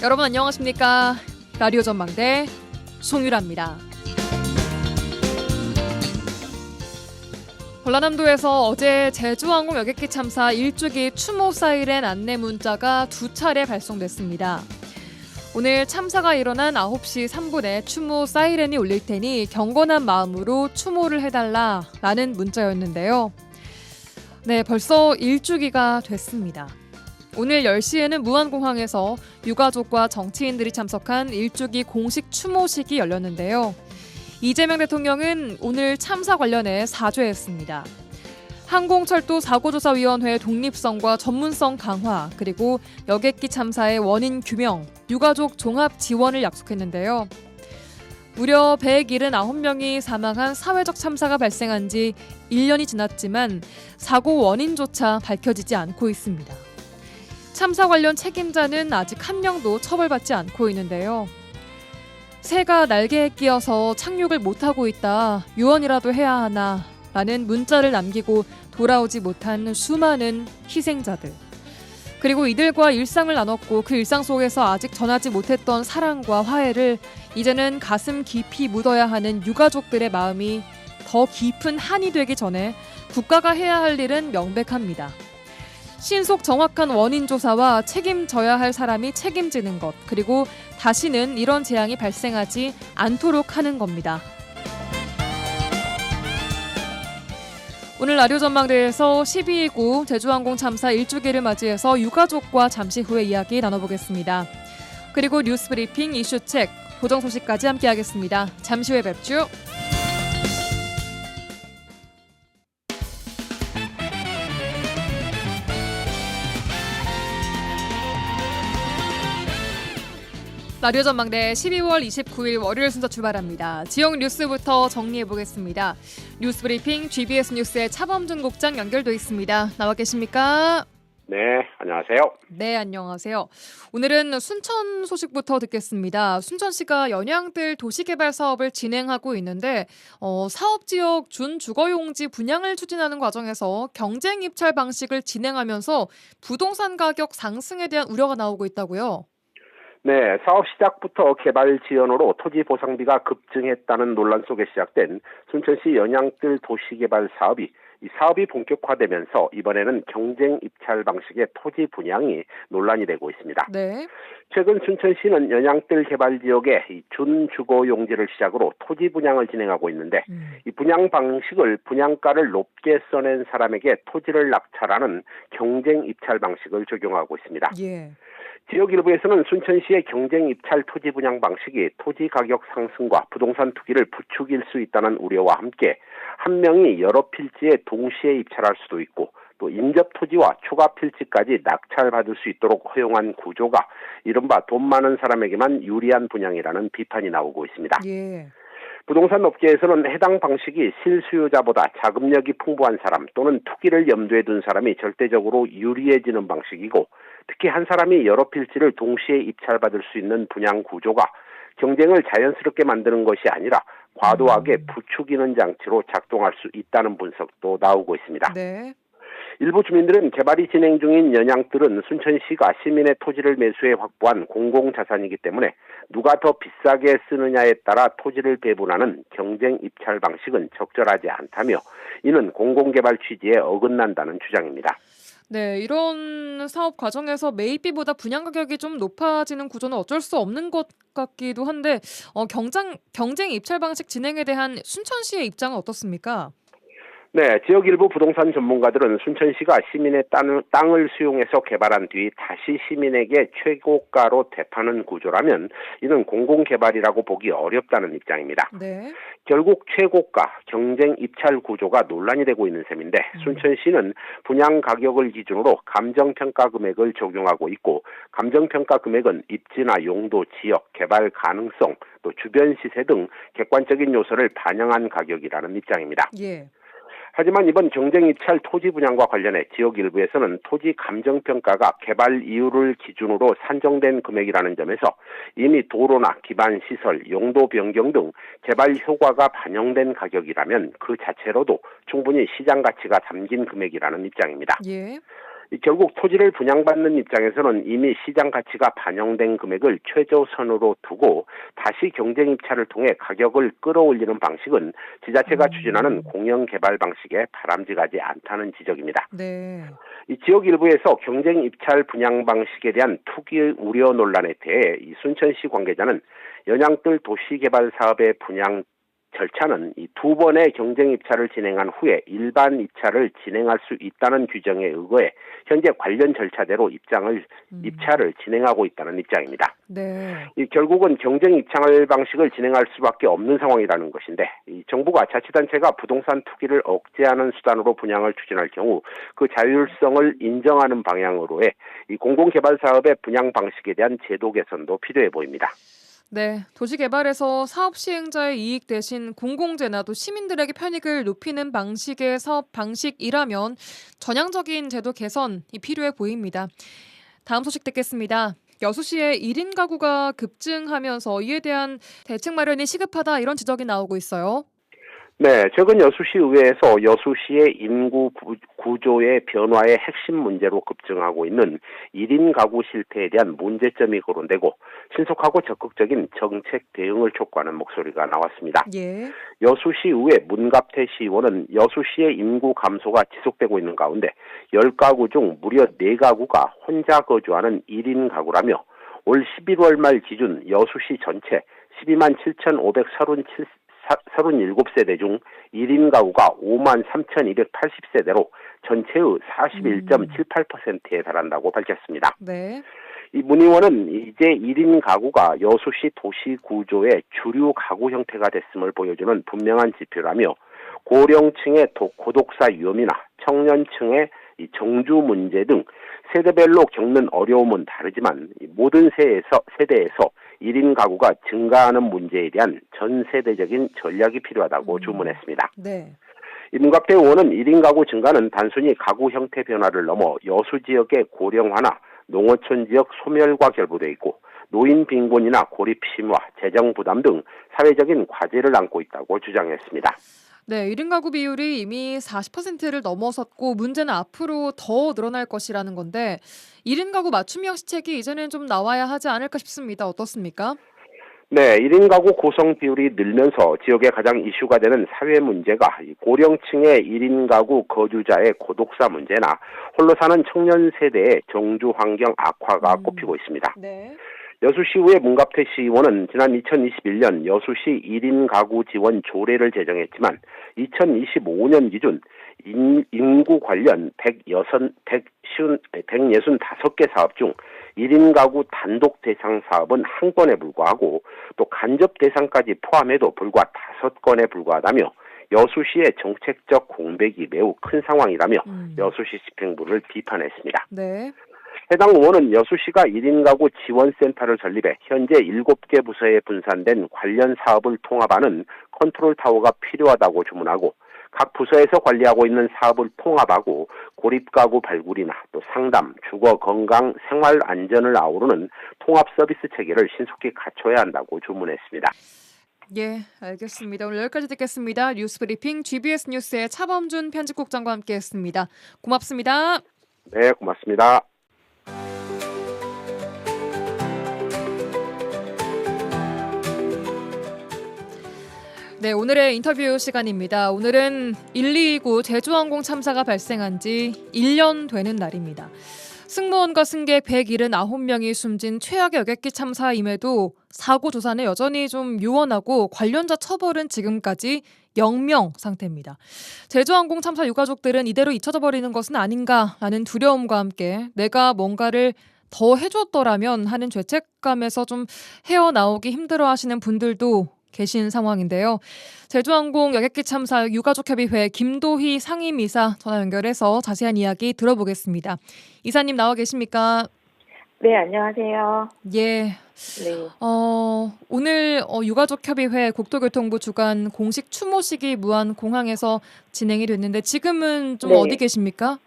여러분 안녕하십니까? 라디오 전망대 송유라입니다. 전라남도에서 어제 제주항공 여객기 참사 1주기 추모 사이렌 안내 문자가 2차례 발송됐습니다. 오늘 참사가 일어난 9시 3분에 추모 사이렌이 울릴 테니 경건한 마음으로 추모를 해달라라는 문자였는데요. 네, 벌써 1주기가 됐습니다. 오늘 10시에는 무안공항에서 유가족과 정치인들이 참석한 1주기 공식 추모식이 열렸는데요. 이재명 대통령은 오늘 참사 관련해 사죄했습니다. 항공철도 사고조사위원회 독립성과 전문성 강화, 그리고 여객기 참사의 원인 규명, 유가족 종합 지원을 약속했는데요. 무려 179명이 사망한 사회적 참사가 발생한 지 1년이 지났지만 사고 원인조차 밝혀지지 않고 있습니다. 참사 관련 책임자는 아직 한 명도 처벌받지 않고 있는데요. 새가 날개에 끼어서 착륙을 못하고 있다. 유언이라도 해야 하나. 라는 문자를 남기고 돌아오지 못한 수많은 희생자들. 그리고 이들과 일상을 나눴고 그 일상 속에서 아직 전하지 못했던 사랑과 화해를 이제는 가슴 깊이 묻어야 하는 유가족들의 마음이 더 깊은 한이 되기 전에 국가가 해야 할 일은 명백합니다. 신속 정확한 원인 조사와 책임져야 할 사람이 책임지는 것, 그리고 다시는 이런 재앙이 발생하지 않도록 하는 겁니다. 오늘 라디오 전망대에서 12.29 제주항공 참사 1주기를 맞이해서 유가족과 잠시 후에 이야기 나눠보겠습니다. 그리고 뉴스 브리핑, 이슈책, 보정 소식까지 함께하겠습니다. 잠시 후에 뵙죠. 라디오 전망대 12월 29일 월요일 순서 출발합니다. 지역 뉴스부터 정리해보겠습니다. 뉴스 브리핑 GBS 뉴스의 차범준 국장 연결돼 있습니다. 나와 계십니까? 네, 안녕하세요. 네, 안녕하세요. 오늘은 순천 소식부터 듣겠습니다. 순천시가 연양들 도시개발 사업을 진행하고 있는데 사업지역 준주거용지 분양을 추진하는 과정에서 경쟁 입찰 방식을 진행하면서 부동산 가격 상승에 대한 우려가 나오고 있다고요? 네, 사업 시작부터 개발 지연으로 토지 보상비가 급증했다는 논란 속에 시작된 순천시 연양뜰 도시개발 사업이 본격화되면서 이번에는 경쟁 입찰 방식의 토지 분양이 논란이 되고 있습니다. 네. 최근 순천시는 연양뜰 개발 지역에 준주거용지를 시작으로 토지 분양을 진행하고 있는데 이 분양 방식을 분양가를 높게 써낸 사람에게 토지를 낙찰하는 경쟁 입찰 방식을 적용하고 있습니다. 예. 지역 일부에서는 순천시의 경쟁 입찰 토지 분양 방식이 토지 가격 상승과 부동산 투기를 부추길 수 있다는 우려와 함께 한 명이 여러 필지에 동시에 입찰할 수도 있고 또 인접 토지와 추가 필지까지 낙찰받을 수 있도록 허용한 구조가 이른바 돈 많은 사람에게만 유리한 분양이라는 비판이 나오고 있습니다. 예. 부동산 업계에서는 해당 방식이 실수요자보다 자금력이 풍부한 사람 또는 투기를 염두에 둔 사람이 절대적으로 유리해지는 방식이고 특히 한 사람이 여러 필지를 동시에 입찰받을 수 있는 분양 구조가 경쟁을 자연스럽게 만드는 것이 아니라 과도하게 부추기는 장치로 작동할 수 있다는 분석도 나오고 있습니다. 네. 일부 주민들은 개발이 진행 중인 연양뜰은 순천시가 시민의 토지를 매수해 확보한 공공자산이기 때문에 누가 더 비싸게 쓰느냐에 따라 토지를 배분하는 경쟁 입찰 방식은 적절하지 않다며 이는 공공개발 취지에 어긋난다는 주장입니다. 네, 이런 사업 과정에서 매입비보다 분양 가격이 좀 높아지는 구조는 어쩔 수 없는 것 같기도 한데 경쟁 입찰 방식 진행에 대한 순천시의 입장은 어떻습니까? 네, 지역 일부 부동산 전문가들은 순천시가 시민의 땅을 수용해서 개발한 뒤 다시 시민에게 최고가로 되파는 구조라면 이는 공공개발이라고 보기 어렵다는 입장입니다. 네. 결국 최고가, 경쟁 입찰 구조가 논란이 되고 있는 셈인데 순천시는 분양 가격을 기준으로 감정평가 금액을 적용하고 있고 감정평가 금액은 입지나 용도, 지역, 개발 가능성, 또 주변 시세 등 객관적인 요소를 반영한 가격이라는 입장입니다. 예. 하지만 이번 경쟁 입찰 토지 분양과 관련해 지역 일부에서는 토지 감정평가가 개발 이유를 기준으로 산정된 금액이라는 점에서 이미 도로나 기반 시설, 용도 변경 등 개발 효과가 반영된 가격이라면 그 자체로도 충분히 시장 가치가 담긴 금액이라는 입장입니다. 예. 결국 토지를 분양받는 입장에서는 이미 시장 가치가 반영된 금액을 최저선으로 두고 다시 경쟁 입찰을 통해 가격을 끌어올리는 방식은 지자체가 추진하는 공영개발 방식에 바람직하지 않다는 지적입니다. 네. 이 지역 일부에서 경쟁 입찰 분양 방식에 대한 투기 우려 논란에 대해 이 순천시 관계자는 연양뜰 도시개발 사업의 분양 절차는 이 두 번의 경쟁 입찰을 진행한 후에 일반 입찰을 진행할 수 있다는 규정에 의거해 현재 관련 절차대로 입찰을 진행하고 있다는 입장입니다. 네. 이 결국은 경쟁 입찰 방식을 진행할 수밖에 없는 상황이라는 것인데 이 정부가 자치단체가 부동산 투기를 억제하는 수단으로 분양을 추진할 경우 그 자율성을 인정하는 방향으로의 이 공공개발 사업의 분양 방식에 대한 제도 개선도 필요해 보입니다. 네, 도시개발에서 사업 시행자의 이익 대신 공공재나 또 시민들에게 편익을 높이는 방식의 사업 방식이라면 전향적인 제도 개선이 필요해 보입니다. 다음 소식 듣겠습니다. 여수시의 1인 가구가 급증하면서 이에 대한 대책 마련이 시급하다 이런 지적이 나오고 있어요. 네, 최근 여수시 의회에서 여수시의 인구 구조의 변화의 핵심 문제로 급증하고 있는 1인 가구 실태에 대한 문제점이 거론되고 신속하고 적극적인 정책 대응을 촉구하는 목소리가 나왔습니다. 예. 여수시 의회 문갑태 시의원은 여수시의 인구 감소가 지속되고 있는 가운데 10가구 중 무려 4가구가 혼자 거주하는 1인 가구라며 올 11월 말 기준 여수시 전체 12만 7,537세대 중 1인 가구가 5만 3,280세대로 전체의 41.78%에 달한다고 밝혔습니다. 네. 이 문의원은 이제 1인 가구가 여수시 도시 구조의 주류 가구 형태가 됐음을 보여주는 분명한 지표라며 고령층의 고독사 위험이나 청년층의 정주 문제 등 세대별로 겪는 어려움은 다르지만 모든 세대에서 1인 가구가 증가하는 문제에 대한 전 세대적인 전략이 필요하다고 주문했습니다. 네. 이 문갑태 의원은 1인 가구 증가는 단순히 가구 형태 변화를 넘어 여수 지역의 고령화나 농어촌 지역 소멸과 결부되어 있고 노인 빈곤이나 고립 심화, 재정 부담 등 사회적인 과제를 안고 있다고 주장했습니다. 네, 1인 가구 비율이 이미 40%를 넘어섰고 문제는 앞으로 더 늘어날 것이라는 건데 1인 가구 맞춤형 시책이 이제는 좀 나와야 하지 않을까 싶습니다. 어떻습니까? 네, 1인 가구 구성 비율이 늘면서 지역의 가장 이슈가 되는 사회 문제가 고령층의 1인 가구 거주자의 고독사 문제나 홀로 사는 청년 세대의 정주 환경 악화가 꼽히고 있습니다. 네. 여수시의회 문갑태 시의원은 지난 2021년 여수시 1인 가구 지원 조례를 제정했지만 2025년 기준 인구 관련 165개 사업 중 1인 가구 단독 대상 사업은 한 건에 불과하고 또 간접 대상까지 포함해도 불과 5건에 불과하다며 여수시의 정책적 공백이 매우 큰 상황이라며 여수시 집행부를 비판했습니다. 네. 해당 의원은 여수시가 1인 가구 지원센터를 설립해 현재 7개 부서에 분산된 관련 사업을 통합하는 컨트롤 타워가 필요하다고 주문하고 각 부서에서 관리하고 있는 사업을 통합하고 고립 가구 발굴이나 또 상담, 주거, 건강, 생활 안전을 아우르는 통합 서비스 체계를 신속히 갖춰야 한다고 주문했습니다. 예, 알겠습니다. 오늘 여기까지 듣겠습니다. 뉴스 브리핑 GBS 뉴스의 차범준 편집국장과 함께했습니다. 고맙습니다. 네, 고맙습니다. 네, 오늘의 인터뷰 시간입니다. 오늘은 129 제주항공 참사가 발생한 지 1년 되는 날입니다. 승무원과 승객 179명이 숨진 최악의 여객기 참사임에도 사고 조사는 여전히 좀 요원하고 관련자 처벌은 지금까지 0명 상태입니다. 제주항공 참사 유가족들은 이대로 잊혀져 버리는 것은 아닌가라는 두려움과 함께 내가 뭔가를 더 해줬더라면 하는 죄책감에서 좀 헤어나오기 힘들어하시는 분들도 계신 상황인데요. 제주항공 여객기 참사 유가족협의회 김도희 상임이사 전화 연결해서 자세한 이야기 들어보겠습니다. 이사님 나와 계십니까? 네, 안녕하세요. 예. 네. 오늘 유가족협의회 국토교통부 주관 공식 추모식이 무안공항에서 진행이 됐는데 지금은 좀 네. 어디 계십니까?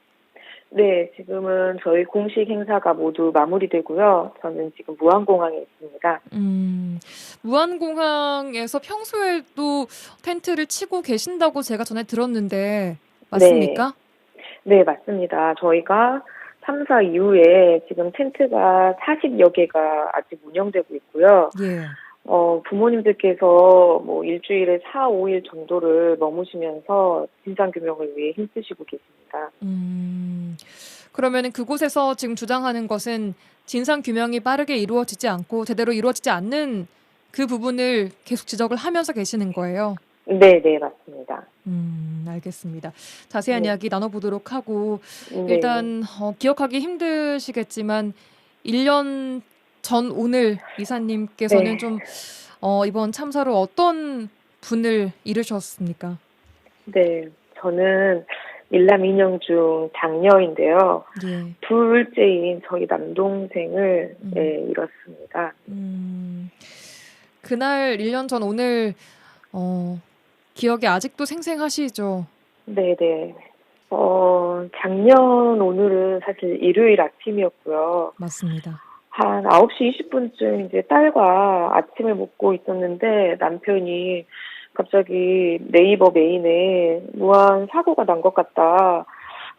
네, 지금은 저희 공식 행사가 모두 마무리되고요. 저는 지금 무안공항에 있습니다. 무안공항에서 평소에도 텐트를 치고 계신다고 제가 전에 들었는데 맞습니까? 네, 맞습니다. 저희가 참사 이후에 지금 텐트가 40여 개가 아직 운영되고 있고요. 예. 부모님들께서 뭐 일주일에 4, 5일 정도를 머무시면서 진상규명을 위해 힘쓰시고 계십니다. 그러면은 그곳에서 지금 주장하는 것은 진상 규명이 빠르게 이루어지지 않고 제대로 이루어지지 않는 그 부분을 계속 지적을 하면서 계시는 거예요. 네, 네, 맞습니다. 알겠습니다. 자세한 네. 이야기 나눠보도록 하고 네. 일단 기억하기 힘드시겠지만 1년 전 오늘 이사님께서는 네. 좀 이번 참사로 어떤 분을 잃으셨습니까? 네, 저는 일남 인형 중 장녀인데요. 예. 둘째인 저희 남동생을 음. 잃었습니다. 그날 1년 전 오늘 기억이 아직도 생생하시죠? 네네. 작년 오늘은 사실 일요일 아침이었고요. 맞습니다. 한 9시 20분쯤 이제 딸과 아침을 먹고 있었는데 남편이 갑자기 네이버 메인에 무한 사고가 난 것 같다.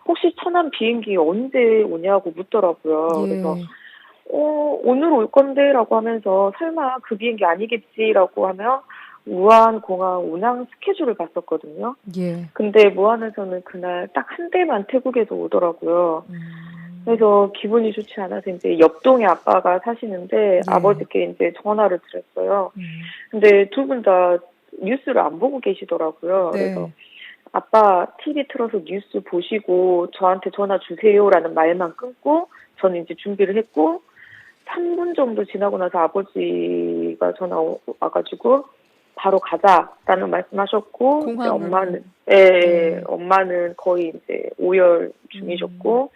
혹시 천안 비행기 언제 오냐고 묻더라고요. 그래서 예. 오늘 올 건데라고 하면서 설마 그 비행기 아니겠지라고 하며 무안공항 운항 스케줄을 봤었거든요. 예. 근데 무안에서는 그날 딱 한 대만 태국에서 오더라고요. 그래서 기분이 좋지 않아서 이제 옆동에 아빠가 사시는데 아버지께 이제 전화를 드렸어요. 근데 두 분 다 뉴스를 안 보고 계시더라고요. 네. 그래서 아빠 TV 틀어서 뉴스 보시고 저한테 전화 주세요라는 말만 끊고 저는 이제 준비를 했고 3분 정도 지나고 나서 아버지가 전화 와가지고 바로 가자라는 말씀하셨고 이제 공항으로. 엄마는 거의 이제 오열 중이셨고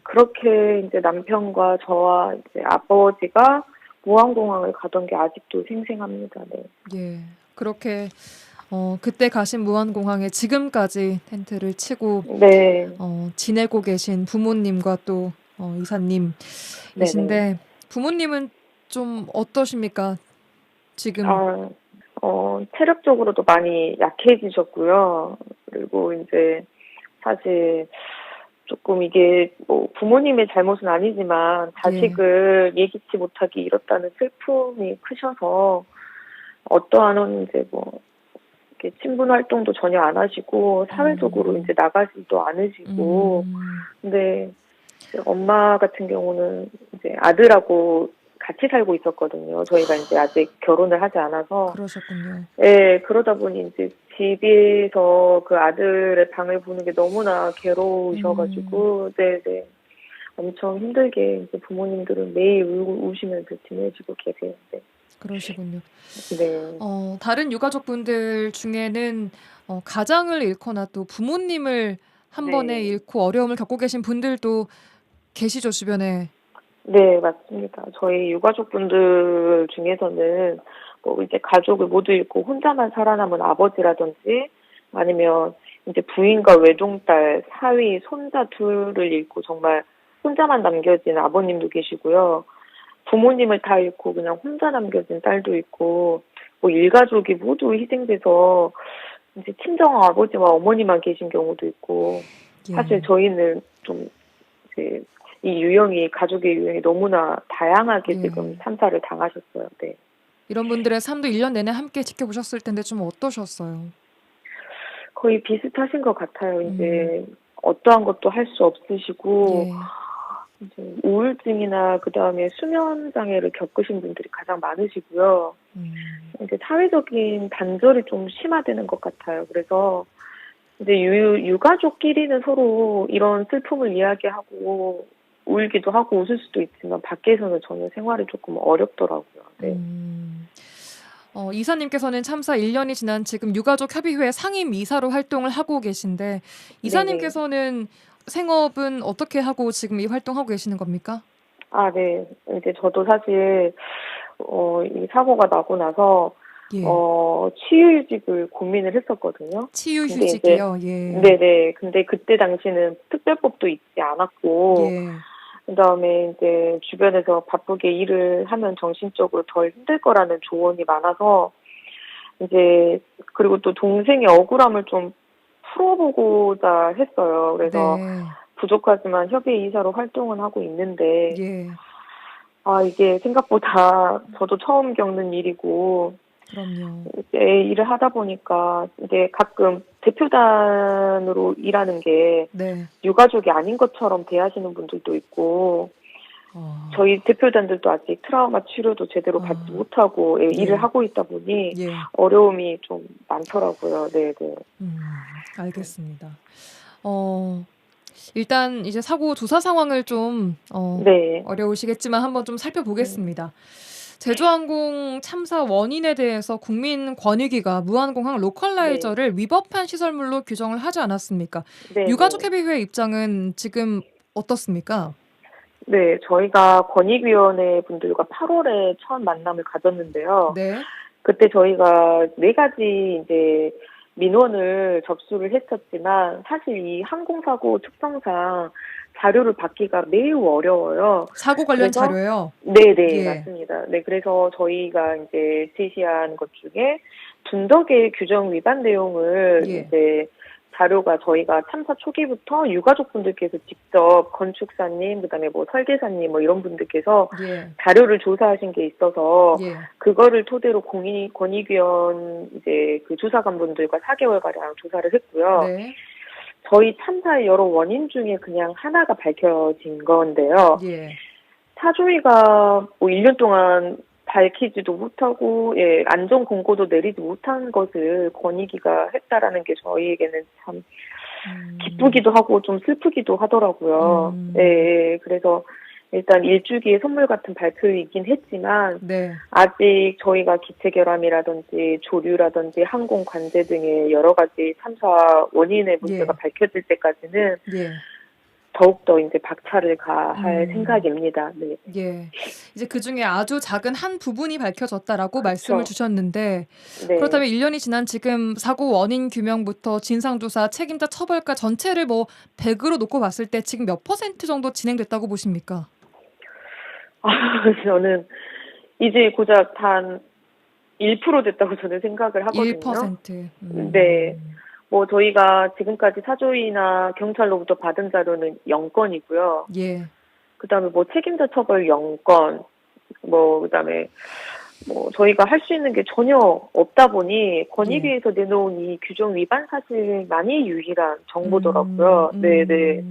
그렇게 이제 남편과 저와 이제 아버지가 무안공항을 가던 게 아직도 생생합니다. 네. 예. 그렇게 그때 가신 무안공항에 지금까지 텐트를 치고 네. 지내고 계신 부모님과 또 이사님이신데 부모님은 좀 어떠십니까? 지금 체력적으로도 많이 약해지셨고요. 그리고 이제 사실 조금 이게 뭐 부모님의 잘못은 아니지만 자식을 예기치 못하게 잃었다는 슬픔이 크셔서 어떠한 이제 뭐 이렇게 친분 활동도 전혀 안 하시고 사회적으로 이제 나가지도 않으시고 근데 이제 엄마 같은 경우는 이제 아들하고 같이 살고 있었거든요. 저희가 이제 아직 결혼을 하지 않아서. 그러셨군요. 네, 그러다 보니 이제 집에서 그 아들의 방을 보는 게 너무나 괴로우셔가지고, 네네. 엄청 힘들게 이제 부모님들은 매일 우시면서 지내시고 계세요. 네. 그러시군요. 네. 다른 유가족분들 중에는 가장을 잃거나 또 부모님을 한 번에 잃고 어려움을 겪고 계신 분들도 계시죠, 주변에? 네, 맞습니다. 저희 유가족분들 중에서는 뭐 이제 가족을 모두 잃고 혼자만 살아남은 아버지라든지 아니면 이제 부인과 외동딸, 사위, 손자 둘을 잃고 정말 혼자만 남겨진 아버님도 계시고요. 부모님을 다 잃고 그냥 혼자 남겨진 딸도 있고 뭐 일가족이 모두 희생돼서 이제 친정 아버지와 어머니만 계신 경우도 있고 사실 저희는 좀 이제 이 유형이 가족의 유형이 너무나 다양하게 지금 참사를 당하셨어요. 네. 이런 분들의 삶도 1년 내내 함께 지켜보셨을 텐데 좀 어떠셨어요? 거의 비슷하신 것 같아요. 이제 어떠한 것도 할 수 없으시고 이제 우울증이나 그 다음에 수면 장애를 겪으신 분들이 가장 많으시고요. 이제 사회적인 단절이 좀 심화되는 것 같아요. 그래서 이제 유가족끼리는 서로 이런 슬픔을 이야기하고 울기도 하고 웃을 수도 있지만 밖에서는 전혀 생활이 조금 어렵더라고요. 네. 이사님께서는 참사 1년이 지난 지금 유가족 협의회 상임 이사로 활동을 하고 계신데 이사님께서는 생업은 어떻게 하고 지금 이 활동하고 계시는 겁니까? 아, 네. 이제 저도 사실 이 사고가 나고 나서 치유휴직을 고민을 했었거든요. 치유휴직이요? 네네. 근데 그때 당시는 특별법도 있지 않았고 그다음에 이제 주변에서 바쁘게 일을 하면 정신적으로 덜 힘들 거라는 조언이 많아서 이제 그리고 또 동생의 억울함을 좀 풀어보고자 했어요. 그래서 부족하지만 협의 이사로 활동은 하고 있는데 예. 이게 생각보다 저도 처음 겪는 일이고 그럼요. 이제 일을 하다 보니까 이제 가끔 대표단으로 일하는 게 네. 유가족이 아닌 것처럼 대하시는 분들도 있고 저희 대표단들도 아직 트라우마 치료도 제대로 받지 못하고 일을 하고 있다 보니 예. 어려움이 좀 많더라고요. 네. 알겠습니다. 일단 이제 사고 조사 상황을 좀 네. 어려우시겠지만 한번 좀 살펴보겠습니다. 제주항공 참사 원인에 대해서 국민권익위가 무한공항 로컬라이저를 위법한 시설물로 규정을 하지 않았습니까? 네. 유가족협의회 입장은 지금 어떻습니까? 네, 저희가 권익위원회 분들과 8월에 첫 만남을 가졌는데요. 네. 그때 저희가 4가지 이제 민원을 접수를 했었지만 사실 이 항공사고 특성상 자료를 받기가 매우 어려워요. 사고 관련 그래서 자료요? 네네, 예. 맞습니다. 네, 그래서 저희가 이제 제시한 것 중에 둔덕의 규정 위반 내용을 이제 자료가 저희가 참사 초기부터 유가족분들께서 직접 건축사님, 그다음에 뭐 설계사님 뭐 이런 분들께서 자료를 조사하신 게 있어서 그거를 토대로 권익위원 이제 그 조사관분들과 4개월가량 조사를 했고요. 네. 저희 참사의 여러 원인 중에 그냥 하나가 밝혀진 건데요. 사조위가 뭐 1년 동안 밝히지도 못하고 안전 공고도 내리지 못한 것을 권익위가 했다라는 게 저희에게는 참 기쁘기도 하고 좀 슬프기도 하더라고요. 네, 그래서 일단 일주기의 선물 같은 발표이긴 했지만 아직 저희가 기체 결함이라든지 조류라든지 항공 관제 등의 여러 가지 참사 원인의 문제가 밝혀질 때까지는 더욱더 이제 박차를 가할 생각입니다. 네. 예. 이제 그 중에 아주 작은 한 부분이 밝혀졌다라고 말씀을 주셨는데 그렇다면 1년이 지난 지금 사고 원인 규명부터 진상조사, 책임자 처벌과 전체를 뭐 100으로 놓고 봤을 때 지금 몇 % 정도 진행됐다고 보십니까? 저는 이제 고작 한 1% 됐다고 저는 생각을 하거든요. 1%. 네. 뭐 저희가 지금까지 사조위나 경찰로부터 받은 자료는 0건이고요. 그다음에 뭐 책임자 처벌 0건, 뭐 그다음에 뭐 저희가 할 수 있는 게 전혀 없다 보니 권익위에서 내놓은 이 규정 위반 사실만이 유일한 정보더라고요. 네네.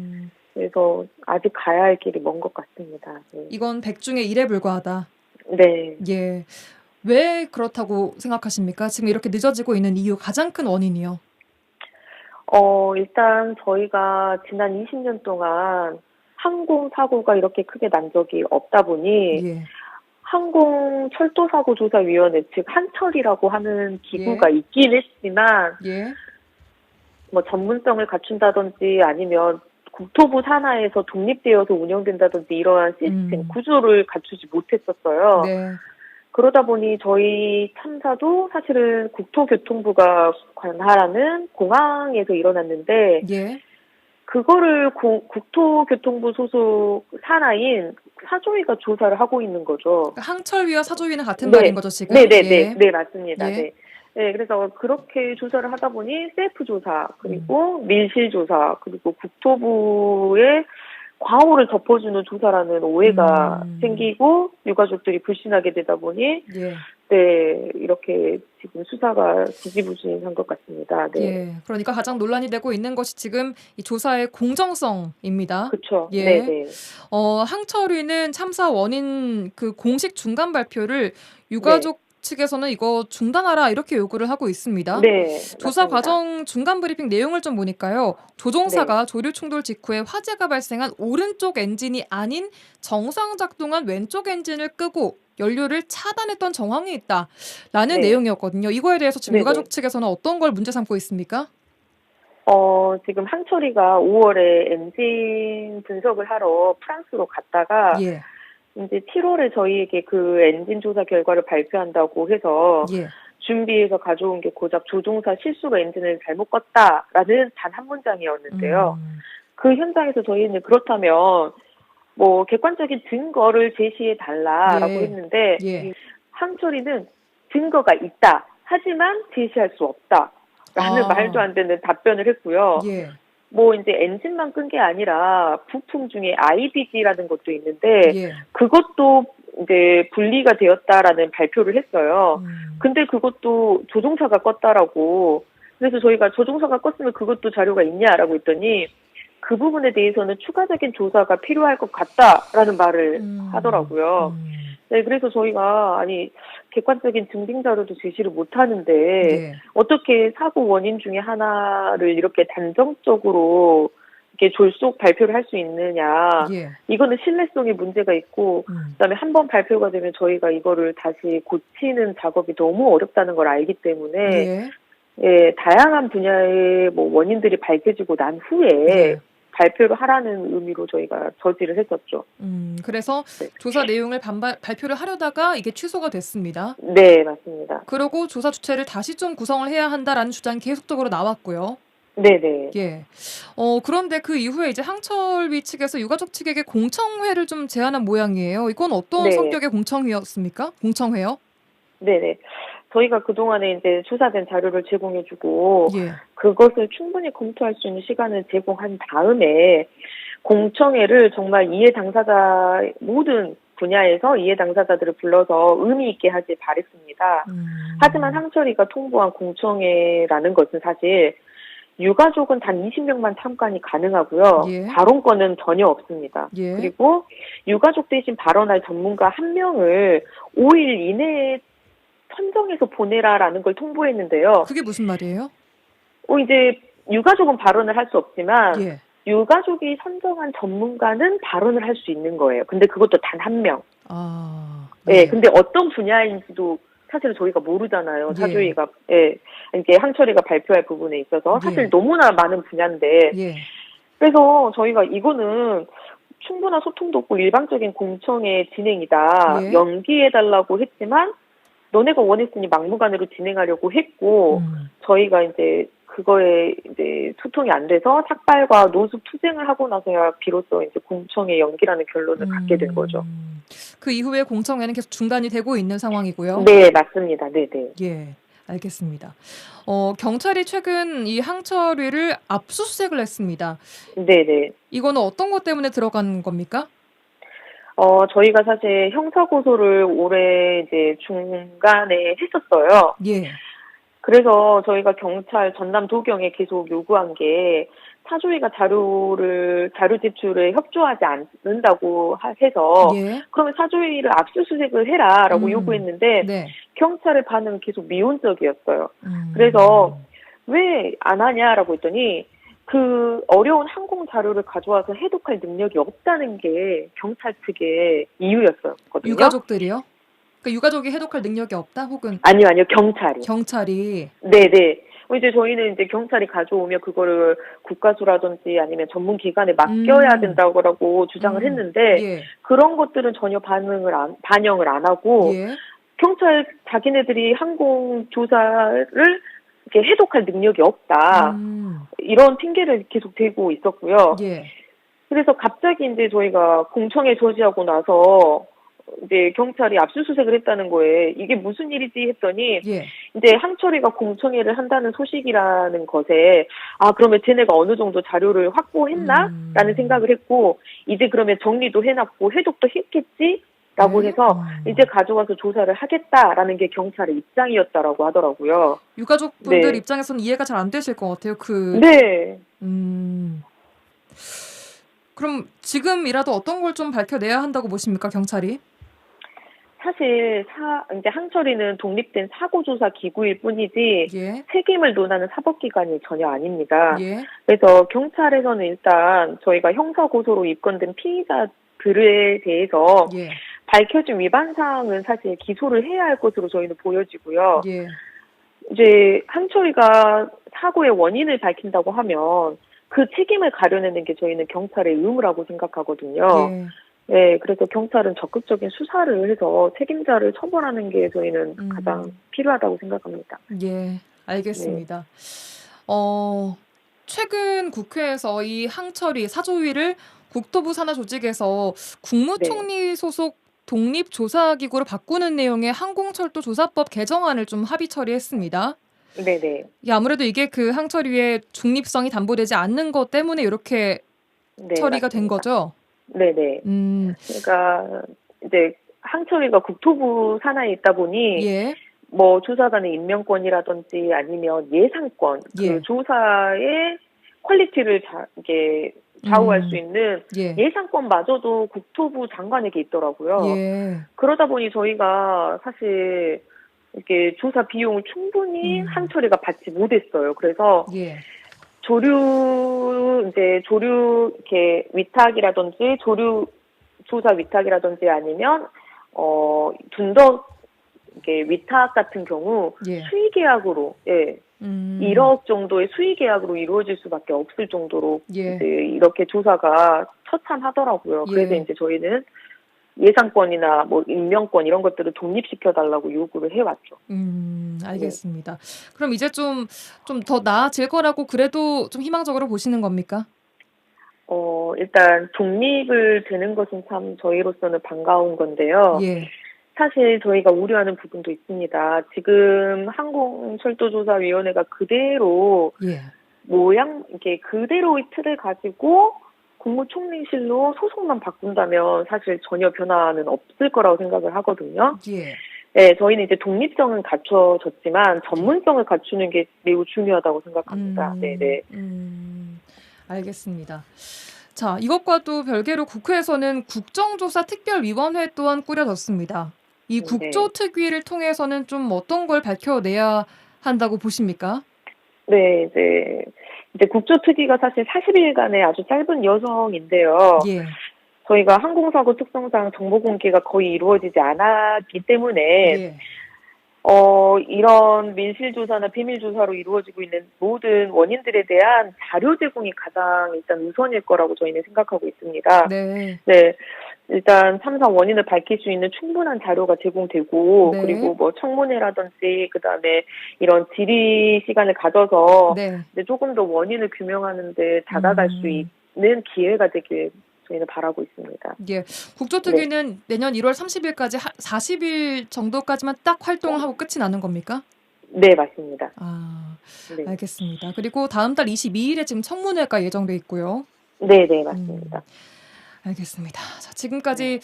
그래서 아직 가야 할 길이 먼 것 같습니다. 네. 이건 100 중에 1에 불과하다. 네. 예. 왜 그렇다고 생각하십니까? 지금 이렇게 늦어지고 있는 이유 가장 큰 원인이요. 일단 저희가 지난 20년 동안 항공 사고가 이렇게 크게 난 적이 없다 보니 항공철도사고조사위원회 즉 한철이라고 하는 기구가 있긴 했지만 뭐 전문성을 갖춘다든지 아니면 국토부 산하에서 독립되어서 운영된다든지 이러한 시스템 구조를 갖추지 못했었어요. 그러다 보니 저희 참사도 사실은 국토교통부가 관할하는 공항에서 일어났는데 그거를 국토교통부 소속 산하인 사조위가 조사를 하고 있는 거죠. 그러니까 항철위와 사조위는 같은 말인 거죠, 지금? 네, 맞습니다. 네, 그래서 그렇게 조사를 하다 보니 셀프 조사, 그리고 밀실 조사, 그리고 국토부의 과오를 덮어주는 조사라는 오해가 생기고 유가족들이 불신하게 되다 보니 이렇게 지금 수사가 지지부진한 것 같습니다. 네. 그러니까 가장 논란이 되고 있는 것이 지금 이 조사의 공정성입니다. 그렇죠. 네. 항철위는 참사 원인 그 공식 중간 발표를 유가족 측에서는 이거 중단하라 이렇게 요구를 하고 있습니다. 조사 맞습니다. 과정 중간 브리핑 내용을 좀 보니까요. 조종사가 조류 충돌 직후에 화재가 발생한 오른쪽 엔진이 아닌 정상 작동한 왼쪽 엔진을 끄고 연료를 차단했던 정황이 있다라는 내용이었거든요. 이거에 대해서 지금 유가족 측에서는 어떤 걸 문제 삼고 있습니까? 지금 항철이가 5월에 엔진 분석을 하러 프랑스로 갔다가 이제 7월에 저희에게 그 엔진 조사 결과를 발표한다고 해서 준비해서 가져온 게 고작 조종사 실수로 엔진을 잘못 껐다라는 단 한 문장이었는데요. 그 현장에서 저희는 그렇다면 뭐 객관적인 증거를 제시해 달라라고 했는데 항철이는 증거가 있다. 하지만 제시할 수 없다라는 말도 안 되는 답변을 했고요. 뭐 이제 엔진만 끈 게 아니라 부품 중에 IDG라는 것도 있는데 예. 그것도 이제 분리가 되었다라는 발표를 했어요. 음. 근데 그것도 조종사가 껐다라고. 그래서 저희가 조종사가 껐으면 그것도 자료가 있냐라고 했더니 그 부분에 대해서는 추가적인 조사가 필요할 것 같다라는 말을 하더라고요. 네, 그래서 저희가 아니 객관적인 증빙 자료도 제시를 못 하는데 예. 어떻게 사고 원인 중에 하나를 이렇게 단정적으로 이렇게 졸속 발표를 할 수 있느냐. 예. 이거는 신뢰성에 문제가 있고 그다음에 한 번 발표가 되면 저희가 이거를 다시 고치는 작업이 너무 어렵다는 걸 알기 때문에 예. 예, 다양한 분야의 뭐 원인들이 밝혀지고 난 후에 예. 발표를 하라는 의미로 저희가 저지를 했었죠. 그래서 네. 조사 내용을 발표를 하려다가 이게 취소가 됐습니다. 네, 맞습니다. 그러고 조사 주체를 다시 좀 구성을 해야 한다라는 주장이 계속적으로 나왔고요. 네네. 예. 그런데 그 이후에 이제 항철위 측에서 유가족 측에게 공청회를 좀 제안한 모양이에요. 이건 어떤 네. 성격의 공청회였습니까? 공청회요? 네네. 저희가 그동안에 이제 조사된 자료를 제공해주고 예. 그것을 충분히 검토할 수 있는 시간을 제공한 다음에 공청회를 정말 이해 당사자 모든 분야에서 이해 당사자들을 불러서 의미 있게 하지 바랬습니다. 하지만 상철이가 통보한 공청회라는 것은 사실 유가족은 단 20명만 참관이 가능하고요. 예. 발언권은 전혀 없습니다. 예. 그리고 유가족 대신 발언할 전문가 한 명을 5일 이내에 선정해서 보내라라는 걸 통보했는데요. 그게 무슨 말이에요? 이제 유가족은 발언을 할 수 없지만 예. 유가족이 선정한 전문가는 발언을 할 수 있는 거예요. 근데 그것도 단 한 명. 아. 네. 근데 어떤 분야인지도 사실은 저희가 모르잖아요. 예. 사조위가, 예. 이게 항철이가 발표할 부분에 있어서 사실 예. 너무나 많은 분야인데. 예. 그래서 저희가 이거는 충분한 소통도 없고 일방적인 공청회 진행이다. 예. 연기해달라고 했지만 너네가 원했으니 막무가내로 진행하려고 했고 저희가 이제 그거에 이제 소통이 안 돼서 삭발과 노숙 투쟁을 하고 나서야 비로소 이제 공청회 연기라는 결론을 갖게 된 거죠. 그 이후에 공청회는 계속 중단이 되고 있는 상황이고요. 네, 맞습니다. 네네. 예, 알겠습니다. 경찰이 최근 이 항철위를 압수수색을 했습니다. 네네. 이거는 어떤 것 때문에 들어간 겁니까? 저희가 사실 형사고소를 올해 이제 중간에 했었어요. 예. 그래서 저희가 경찰 전남도경에 계속 요구한 게 사조위가 자료 제출에 협조하지 않는다고 해서 예. 그러면 사조위를 압수수색을 해라라고 요구했는데 네. 경찰의 반응은 계속 미온적이었어요. 그래서 왜 안 하냐라고 했더니 그 어려운 항공 자료를 가져와서 해독할 능력이 없다는 게 경찰 측의 이유였었거든요. 유가족들이요? 그러니까 유가족이 해독할 능력이 없다? 혹은 아니요, 경찰이. 경찰이. 네네. 이제 저희는 이제 경찰이 가져오면 그거를 국가수라든지 아니면 전문 기관에 맡겨야 된다고 주장을 했는데 예. 그런 것들은 전혀 반영을 안 하고 예. 경찰 자기네들이 항공 조사를 이렇게 해독할 능력이 없다. 이런 핑계를 계속 대고 있었고요. 예. 그래서 갑자기 이제 저희가 공청회 저지하고 나서 이제 경찰이 압수수색을 했다는 거에 이게 무슨 일이지 했더니 예. 이제 항철이가 공청회를 한다는 소식이라는 것에 그러면 쟤네가 어느 정도 자료를 확보했나? 라는 생각을 했고 이제 그러면 정리도 해놨고 해독도 했겠지? 라고 해서 이제 가져와서 조사를 하겠다라는 게 경찰의 입장이었다라고 하더라고요. 유가족분들 네. 입장에서는 이해가 잘 안 되실 것 같아요. 네. 그럼 지금이라도 어떤 걸 좀 밝혀내야 한다고 보십니까, 경찰이? 사실 이제 항철이는 독립된 사고조사 기구일 뿐이지 예. 책임을 논하는 사법기관이 전혀 아닙니다. 예. 그래서 경찰에서는 일단 저희가 형사고소로 입건된 피의자들에 대해서 예. 밝혀진 위반 사항은 사실 기소를 해야 할 것으로 저희는 보여지고요. 예. 이제 항철이가 사고의 원인을 밝힌다고 하면 그 책임을 가려내는 게 저희는 경찰의 의무라고 생각하거든요. 예. 네, 그래서 경찰은 적극적인 수사를 해서 책임자를 처벌하는 게 저희는 가장 필요하다고 생각합니다. 예, 알겠습니다. 최근 국회에서 이 항철위 사조위를 국토부 산하 조직에서 국무총리 소속 독립조사기구로 바꾸는 내용의 항공철도 조사법 개정안을 좀 합의 처리했습니다. 네네. 아무래도 이게 그 항처리의 중립성이 담보되지 않는 것 때문에 이렇게 네, 처리가 된 맞습니다. 거죠? 네네. 그러니까 이제 항처리가 국토부 산하에 있다 보니 예. 뭐 조사관의 임명권이라든지 아니면 예산권, 그 예. 조사의 퀄리티를 이게 좌우할 수 있는 예. 예산권마저도 국토부 장관에게 있더라고요. 예. 그러다 보니 저희가 사실 이렇게 조사 비용을 충분히 한처리가 받지 못했어요. 그래서 예. 조류 이렇게 위탁이라든지 조사 위탁이라든지 아니면 둔덕 이렇게 위탁 같은 경우 예. 수의 계약으로 1억 정도의 수의 계약으로 이루어질 수밖에 없을 정도로 예. 이제 이렇게 조사가 처참하더라고요. 그래서 예. 이제 저희는 예산권이나 뭐 임명권 이런 것들을 독립시켜 달라고 요구를 해왔죠. 알겠습니다. 그럼 이제 좀 더 나아질 거라고 그래도 좀 희망적으로 보시는 겁니까? 일단 독립을 되는 것은 참 저희로서는 반가운 건데요. 예. 사실 저희가 우려하는 부분도 있습니다. 지금 항공철도조사위원회가 그대로 예. 이렇게 그대로의 틀을 가지고 국무총리실로 소속만 바꾼다면 사실 전혀 변화는 없을 거라고 생각을 하거든요. 예. 네, 저희는 이제 독립성은 갖춰졌지만 전문성을 갖추는 게 매우 중요하다고 생각합니다. 네네. 알겠습니다. 자, 이것과도 별개로 국회에서는 국정조사 특별위원회 또한 꾸려졌습니다. 이 네. 국조특위를 통해서는 좀 어떤 걸 밝혀내야 한다고 보십니까? 네, 이제 국조특위가 사실 40일간의 아주 짧은 여성인데요. 예. 저희가 항공사고 특성상 정보 공개가 거의 이루어지지 않았기 때문에 예. 이런 민실조사나 비밀조사로 이루어지고 있는 모든 원인들에 대한 자료 제공이 가장 일단 우선일 거라고 저희는 생각하고 있습니다. 네. 네. 일단 참사 원인을 밝힐 수 있는 충분한 자료가 제공되고 네. 그리고 뭐 청문회라든지 그다음에 이런 질의 시간을 가져서 네. 이제 조금 더 원인을 규명하는 데 다가갈 수 있는 기회가 되길 저희는 바라고 있습니다. 예. 국조특위는 내년 1월 30일까지 40일 정도까지만 딱 활동을 하고 끝이 나는 겁니까? 네, 맞습니다. 아, 네. 알겠습니다. 그리고 다음 달 22일에 지금 청문회가 예정돼 있고요. 네, 맞습니다. 알겠습니다. 자, 지금까지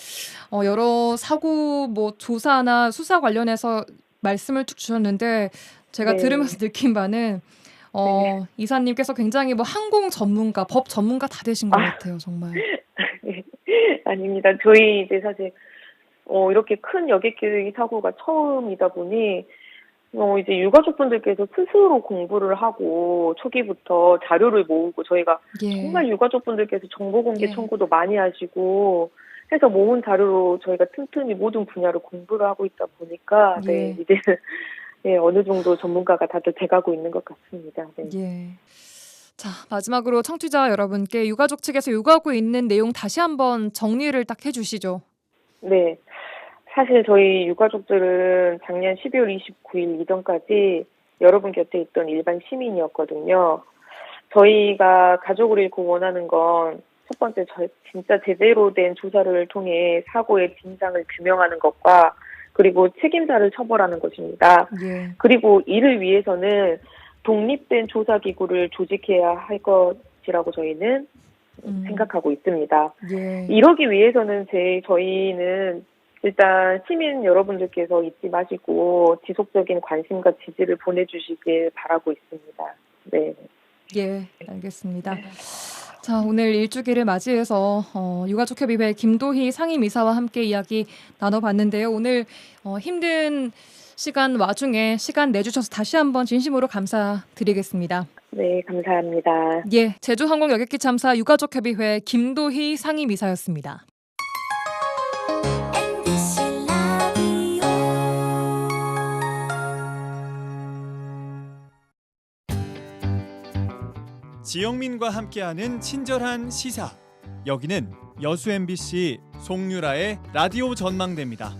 여러 사고 뭐 조사나 수사 관련해서 말씀을 쭉 주셨는데 제가 네. 들으면서 느낀 바는 이사님께서 굉장히 뭐 항공 전문가, 법 전문가 다 되신 것 같아요, 정말. 아닙니다. 저희 이제 사실 이렇게 큰 여객기 사고가 처음이다 보니 이제 유가족분들께서 스스로 공부를 하고 초기부터 자료를 모으고 저희가 예. 정말 유가족분들께서 정보 공개 예. 청구도 많이 하시고 해서 모은 자료로 저희가 틈틈이 모든 분야를 공부를 하고 있다 보니까 예. 네, 이제는 네, 어느 정도 전문가가 다들 돼가고 있는 것 같습니다. 네. 예. 자, 마지막으로 청취자 여러분께 유가족 측에서 요구하고 있는 내용 다시 한번 정리를 딱 해주시죠. 네. 사실 저희 유가족들은 작년 12월 29일 이전까지 여러분 곁에 있던 일반 시민이었거든요. 저희가 가족을 잃고 원하는 건 첫 번째 진짜 제대로 된 조사를 통해 사고의 진상을 규명하는 것과 그리고 책임자를 처벌하는 것입니다. 예. 그리고 이를 위해서는 독립된 조사기구를 조직해야 할 것이라고 저희는 생각하고 있습니다. 예. 이러기 위해서는 저희는 일단 시민 여러분들께서 잊지 마시고 지속적인 관심과 지지를 보내주시길 바라고 있습니다. 네. 예, 알겠습니다. 자, 오늘 일주기를 맞이해서 유가족협의회 김도희 상임이사와 함께 이야기 나눠봤는데요. 오늘 힘든 시간 와중에 시간 내주셔서 다시 한번 진심으로 감사드리겠습니다. 네, 감사합니다. 예, 제주항공 여객기 참사 유가족협의회 김도희 상임이사였습니다. 지영민과 함께하는 친절한 시사. 여기는 여수 MBC 송유라의 라디오 전망대입니다.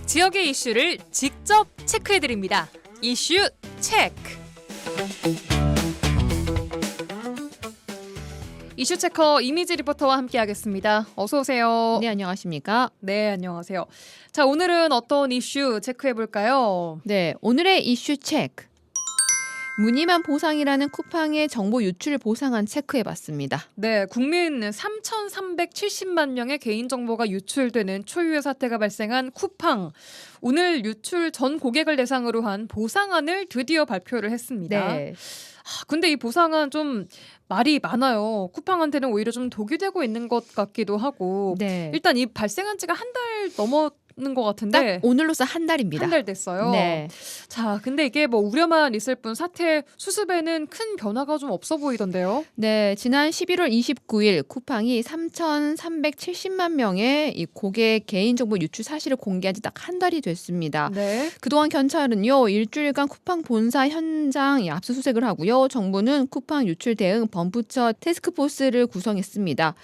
지역의 이슈를 직접 체크해드립니다. 이슈 체크. 이슈 체커 이미지 리포터와 함께하겠습니다. 어서 오세요. 네, 안녕하십니까? 네, 안녕하세요. 자, 오늘은 어떤 이슈 체크해 볼까요? 네, 오늘의 이슈 체크. 무늬만 보상이라는 쿠팡의 정보 유출을 보상안 체크해봤습니다. 네, 국민 3,370만 명의 개인정보가 유출되는 초유의 사태가 발생한 쿠팡. 오늘 유출 전 고객을 대상으로 한 보상안을 드디어 발표를 했습니다. 네, 근데 이 보상안 좀 말이 많아요. 쿠팡한테는 오히려 좀 독이 되고 있는 것 같기도 하고. 네. 일단 이 발생한 지가 한 달 넘었는 것 딱 같은데 오늘로써 한 달입니다. 한 달 됐어요. 네, 자, 근데 이게 뭐 우려만 있을 뿐 사태 수습에는 큰 변화가 좀 없어 보이던데요. 네, 지난 11월 29일 쿠팡이 3,370만 명의 이 고객 개인정보 유출 사실을 공개한 지 딱 한 달이 됐습니다. 네. 그동안 경찰은요 일주일간 쿠팡 본사 현장 압수수색을 하고요. 정부는 쿠팡 유출 대응 범부처 태스크포스를 구성했습니다.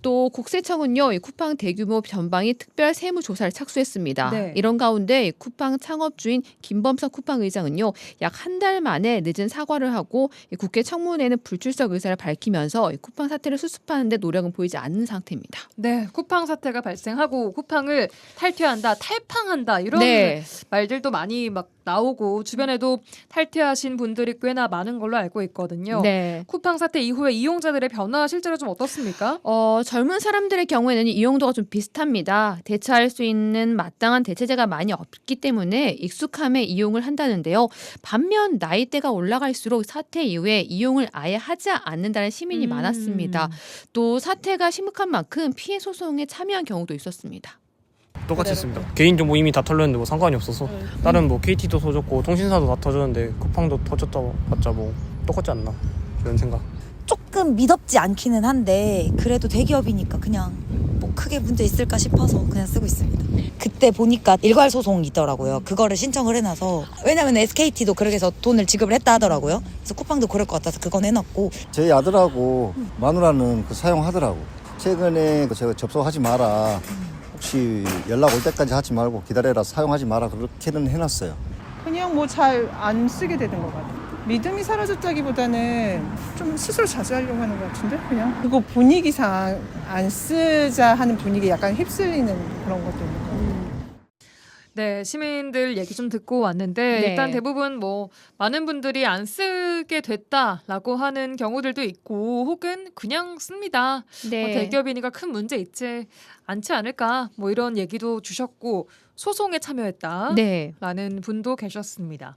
또 국세청은요 이 쿠팡 대규모 전방위 특별 세무 조사를 착수했습니다. 네. 이런 가운데 이 쿠팡 창업주인 김범석 쿠팡 의장은요 약 한 달 만에 늦은 사과를 하고 이 국회 청문회는 불출석 의사를 밝히면서 이 쿠팡 사태를 수습하는 데 노력은 보이지 않는 상태입니다. 네, 쿠팡 사태가 발생하고 쿠팡을 탈퇴한다, 탈팡한다 이런 네. 말들도 많이 막 나오고 주변에도 탈퇴하신 분들이 꽤나 많은 걸로 알고 있거든요. 네. 쿠팡 사태 이후에 이용자들의 변화 실제로 좀 어떻습니까? 젊은 사람들의 경우에는 이용도가 좀 비슷합니다. 대처할 수 있는 마땅한 대체제가 많이 없기 때문에 익숙함에 이용을 한다는데요. 반면 나이대가 올라갈수록 사태 이후에 이용을 아예 하지 않는다는 시민이 많았습니다. 또 사태가 심각한 만큼 피해 소송에 참여한 경우도 있었습니다. 똑같이 했습니다. 개인정보 이미 다 털렸는데 뭐 상관이 없어서 다른 뭐 KT도 터졌고 통신사도 다 터졌는데 쿠팡도 터졌다 봤자 뭐 똑같지 않나 이런 생각. 조금 미덥지 않기는 한데 그래도 대기업이니까 그냥 뭐 크게 문제 있을까 싶어서 그냥 쓰고 있습니다. 그때 보니까 일괄 소송이 있더라고요. 그거를 신청을 해놔서 왜냐면 SKT도 그렇게 해서 돈을 지급을 했다 하더라고요. 그래서 쿠팡도 그럴 것 같아서 그건 해놨고 저희 아들하고 마누라는 그 사용하더라고. 최근에 제가 접속하지 마라. 혹시 연락 올 때까지 하지 말고 기다려라. 사용하지 마라. 그렇게는 해놨어요. 그냥 뭐 잘 안 쓰게 되는 것 같아요. 믿음이 사라졌다기보다는 좀 스스로 자제하려고 하는 것 같은데 그냥 그거 분위기상 안 쓰자 하는 분위기에 약간 휩쓸리는 그런 것도 있는 것 같아요. 네, 시민들 얘기 좀 듣고 왔는데 네. 일단 대부분 뭐 많은 분들이 안 쓰게 됐다라고 하는 경우들도 있고 혹은 그냥 씁니다. 네. 뭐 대기업이니까 큰 문제 있지 않지 않을까 뭐 이런 얘기도 주셨고 소송에 참여했다. 네. 라는 분도 계셨습니다.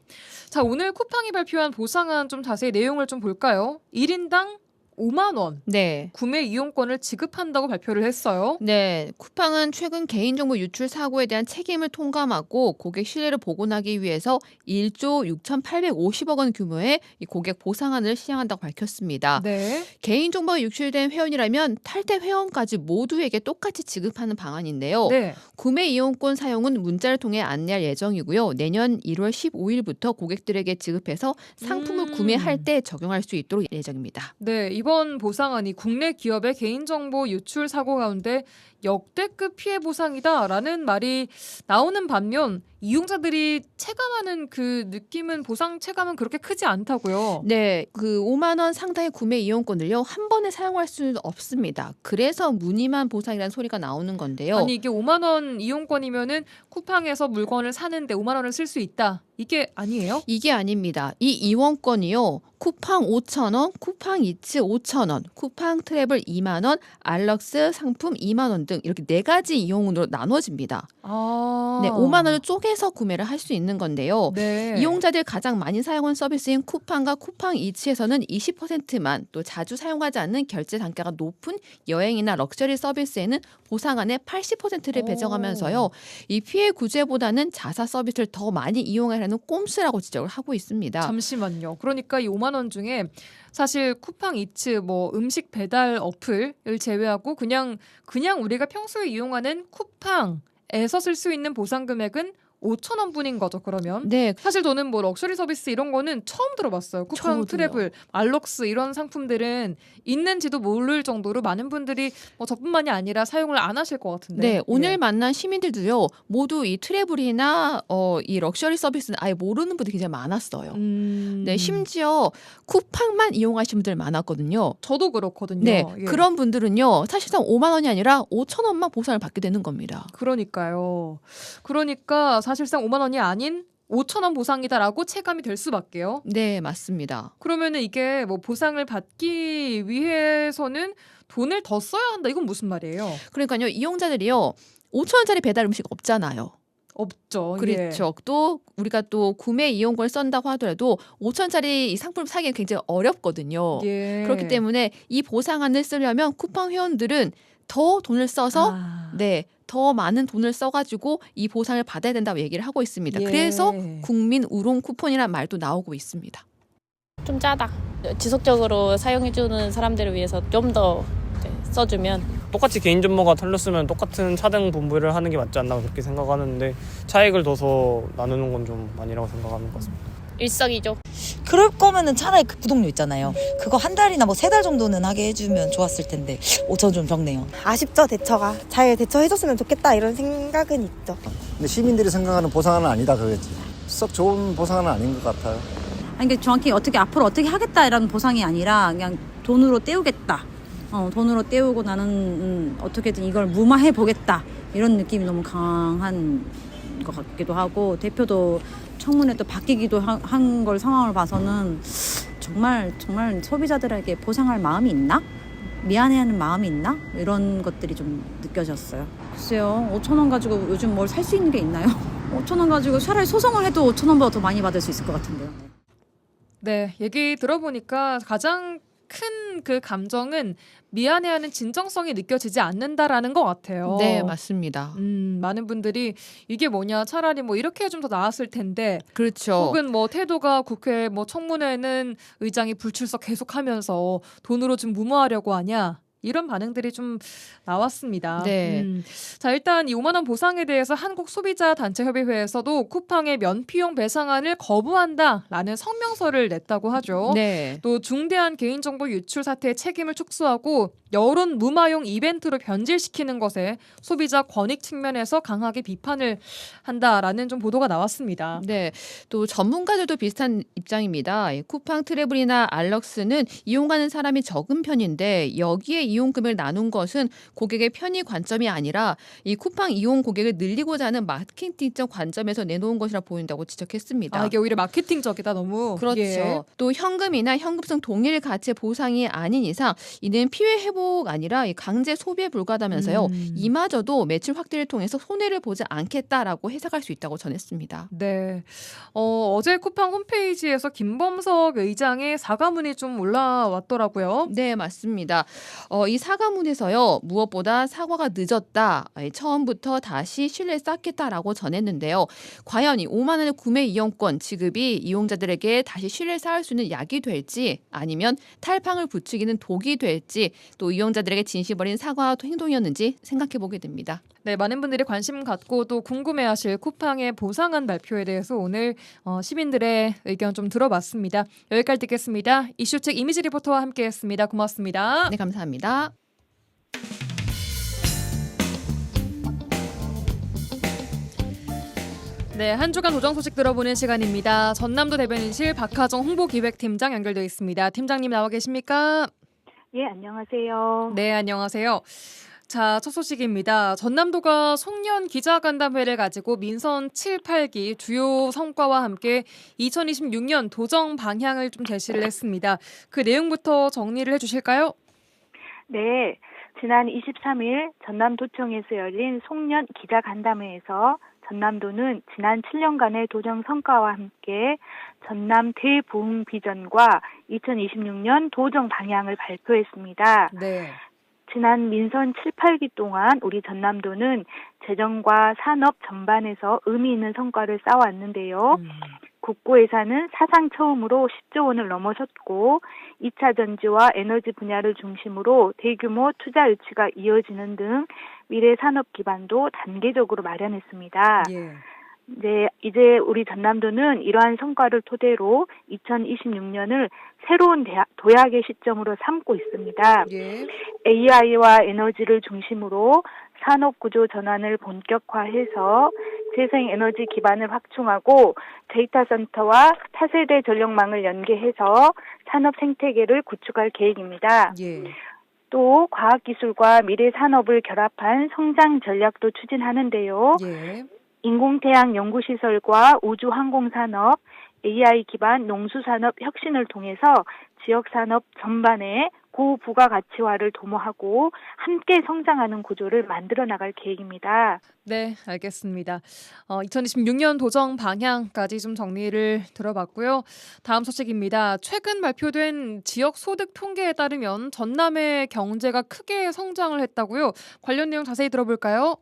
자, 오늘 쿠팡이 발표한 보상안 좀 자세히 내용을 좀 볼까요? 1인당 5만 원 네. 구매 이용권을 지급한다고 발표를 했어요. 네, 쿠팡은 최근 개인정보 유출 사고에 대한 책임을 통감하고 고객 신뢰를 복원하기 위해서 1조 6,850억 원 규모의 이 고객 보상안을 시행한다고 밝혔습니다. 네. 개인정보가 유출된 회원이라면 탈퇴 회원까지 모두에게 똑같이 지급하는 방안인데요. 네. 구매 이용권 사용은 문자를 통해 안내할 예정이고요. 내년 1월 15일부터 고객들에게 지급해서 상품을 구매할 때 적용할 수 있도록 예정입니다. 네, 이번 보상안이 국내 기업의 개인정보 유출 사고 가운데 역대급 피해 보상이다라는 말이 나오는 반면 이용자들이 체감하는 그 느낌은 보상 체감은 그렇게 크지 않다고요. 네, 그 5만 원 상당의 구매 이용권을요 한 번에 사용할 수는 없습니다. 그래서 무늬만 보상이라는 소리가 나오는 건데요. 아니 이게 5만 원 이용권이면은 쿠팡에서 물건을 사는데 5만 원을 쓸 수 있다. 이게 아니에요? 이게 아닙니다. 이 이용권이요. 쿠팡 5,000원, 쿠팡 이츠 5,000원, 쿠팡 트래블 2만 원, 알럭스 상품 2만 원 등 이렇게 네 가지 이용으로 나눠집니다. 아. 네, 5만 원을 쪼개서 구매를 할 수 있는 건데요. 네. 이용자들이 가장 많이 사용하는 서비스인 쿠팡과 쿠팡 이츠에서는 20%만 또 자주 사용하지 않는 결제 단가가 높은 여행이나 럭셔리 서비스에는 보상안의 80%를 배정하면서요. 이 피해 구제보다는 자사 서비스를 더 많이 이용하려는 꼼수라고 지적을 하고 있습니다. 잠시만요. 그러니까 이 5만 원 중에 사실 쿠팡 이츠 뭐 음식 배달 어플을 제외하고 그냥 우리가 평소에 이용하는 쿠팡에서 쓸 수 있는 보상 금액은 5,000원 뿐인 거죠, 그러면? 네, 사실 저는 뭐 럭셔리 서비스 이런 거는 처음 들어봤어요. 쿠팡, 저도요. 트래블, 알록스 이런 상품들은 있는지도 모를 정도로 많은 분들이 저뿐만이 아니라 사용을 안 하실 것 같은데. 네, 오늘 예. 만난 시민들도요, 모두 이 트래블이나 이 럭셔리 서비스는 아예 모르는 분들이 굉장히 많았어요. 네, 심지어 쿠팡만 이용하신 분들 많았거든요. 저도 그렇거든요. 네, 예. 그런 분들은요, 사실상 5만 원이 아니라 5천 원만 보상을 받게 되는 겁니다. 그러니까요. 그러니까 사실상 5만 원이 아닌 5,000원 보상이다라고 체감이 될 수밖에요. 네, 맞습니다. 그러면은 이게 뭐 보상을 받기 위해서는 돈을 더 써야 한다. 이건 무슨 말이에요? 그러니까요, 이용자들이요, 5천 원짜리 배달 음식 없잖아요. 없죠. 그렇죠. 또 우리가 또 구매 이용권을 쓴다고 하더라도 5천짜리 이 상품을 사기는 굉장히 어렵거든요. 예. 그렇기 때문에 이 보상안을 쓰려면 쿠팡 회원들은 더 돈을 써서 네, 더 많은 돈을 써가지고 이 보상을 받아야 된다고 얘기를 하고 있습니다. 예. 그래서 국민 우롱 쿠폰이라는 말도 나오고 있습니다. 좀 짜다. 지속적으로 사용해주는 사람들을 위해서 좀 더 써주면. 똑같이 개인 정보가 털렸으면 똑같은 차등 분배를 하는 게 맞지 않나 그렇게 생각하는데 차익을 둬서 나누는 건 좀 아니라고 생각하는 것 같습니다. 일석이조. 그럴 거면은 차라리 그 구독료 있잖아요. 그거 한 달이나 뭐 3달 정도는 하게 해주면 좋았을 텐데 5천 좀 적네요. 아쉽죠, 대처가. 잘 대처해줬으면 좋겠다 이런 생각은 있죠. 근데 시민들이 생각하는 보상은 아니다 그거지. 썩 좋은 보상은 아닌 것 같아요. 아니, 이게 정확히 앞으로 어떻게 하겠다 이런 보상이 아니라 그냥 돈으로 때우겠다. 돈으로 때우고 나는 어떻게든 이걸 무마해 보겠다 이런 느낌이 너무 강한 것 같기도 하고, 대표도 청문회 또 바뀌기도 한 걸 상황을 봐서는 정말 소비자들에게 보상할 마음이 있나? 미안해하는 마음이 있나? 이런 것들이 좀 느껴졌어요. 글쎄요, 5천 원 가지고 요즘 뭘 살 수 있는 게 있나요? 5천 원 가지고 차라리 소송을 해도 5천 원보다 더 많이 받을 수 있을 것 같은데요. 네, 얘기 들어보니까 가장 큰 그 감정은 미안해하는 진정성이 느껴지지 않는다라는 것 같아요. 네, 맞습니다. 많은 분들이 이게 뭐냐, 차라리 뭐 이렇게 해주면 더 나았을 텐데, 그렇죠. 혹은 뭐 태도가 국회 뭐 청문회는 의장이 불출석 계속하면서 돈으로 좀 무마하려고 하냐. 이런 반응들이 좀 나왔습니다. 네. 자, 일단 이 5만 원 보상에 대해서 한국소비자단체협의회에서도 쿠팡의 면피용 배상안을 거부한다라는 성명서를 냈다고 하죠. 네. 또 중대한 개인정보 유출 사태의 책임을 축소하고 여론 무마용 이벤트로 변질시키는 것에 소비자 권익 측면에서 강하게 비판을 한다라는 좀 보도가 나왔습니다. 네, 또 전문가들도 비슷한 입장입니다. 쿠팡, 트래블이나 알럭스는 이용하는 사람이 적은 편인데 여기에 이용 금액을 나눈 것은 고객의 편의 관점이 아니라 이 쿠팡 이용 고객을 늘리고자 하는 마케팅적 관점에서 내놓은 것이라 보인다고 지적했습니다. 아, 이게 오히려 마케팅적이다 너무. 그렇죠. 예. 또 현금이나 현금성 동일 가치의 보상이 아닌 이상 이는 피해 회복 아니라 강제 소비에 불과하다면서요. 이마저도 매출 확대를 통해서 손해를 보지 않겠다라고 해석할 수 있다고 전했습니다. 네. 어제 쿠팡 홈페이지에서 김범석 의장의 사과문이 좀 올라왔더라고요. 네, 맞습니다. 이 사과문에서요. 무엇보다 사과가 늦었다. 처음부터 다시 신뢰를 쌓겠다라고 전했는데요. 과연 이 5만 원의 구매 이용권 지급이 이용자들에게 다시 신뢰를 쌓을 수 있는 약이 될지 아니면 탈팡을 부추기는 독이 될지 또 이용자들에게 진심 어린 사과 행동이었는지 생각해 보게 됩니다. 네, 많은 분들이 관심 갖고 또 궁금해하실 쿠팡의 보상안 발표에 대해서 오늘 시민들의 의견 좀 들어봤습니다. 여기까지 듣겠습니다. 이슈책 이미지 리포터와 함께했습니다. 고맙습니다. 네, 감사합니다. 네, 한 주간 도정 소식 들어보는 시간입니다. 전남도 대변인실 박하정 홍보기획팀장 연결되어 있습니다. 팀장님 나와 계십니까? 예, 안녕하세요. 네, 안녕하세요. 자, 첫 소식입니다. 전남도가 송년 기자간담회를 가지고 민선 7, 8기 주요 성과와 함께 2026년 도정 방향을 좀 제시를 했습니다. 그 내용부터 정리를 해주실까요? 네, 지난 23일 전남도청에서 열린 송년 기자간담회에서 전남도는 지난 7년간의 도정 성과와 함께 전남 대부흥 비전과 2026년 도정 방향을 발표했습니다. 네. 지난 민선 7, 8기 동안 우리 전남도는 재정과 산업 전반에서 의미 있는 성과를 쌓아왔는데요. 국고 예산은 사상 처음으로 10조 원을 넘어섰고 2차 전지와 에너지 분야를 중심으로 대규모 투자 유치가 이어지는 등 미래 산업 기반도 단계적으로 마련했습니다. 예. 네, 이제 우리 전남도는 이러한 성과를 토대로 2026년을 새로운 도약의 시점으로 삼고 있습니다. 예. AI와 에너지를 중심으로 산업구조 전환을 본격화해서 재생에너지 기반을 확충하고 데이터 센터와 차세대 전력망을 연계해서 산업 생태계를 구축할 계획입니다. 예. 또 과학기술과 미래 산업을 결합한 성장 전략도 추진하는데요. 예. 인공태양 연구시설과 우주항공산업, AI 기반 농수산업 혁신을 통해서 지역산업 전반에 고부가가치화를 도모하고 함께 성장하는 구조를 만들어 나갈 계획입니다. 네, 알겠습니다. 2026년 도정 방향까지 좀 정리를 들어봤고요. 다음 소식입니다. 최근 발표된 지역 소득 통계에 따르면 전남의 경제가 크게 성장을 했다고요. 관련 내용 자세히 들어볼까요?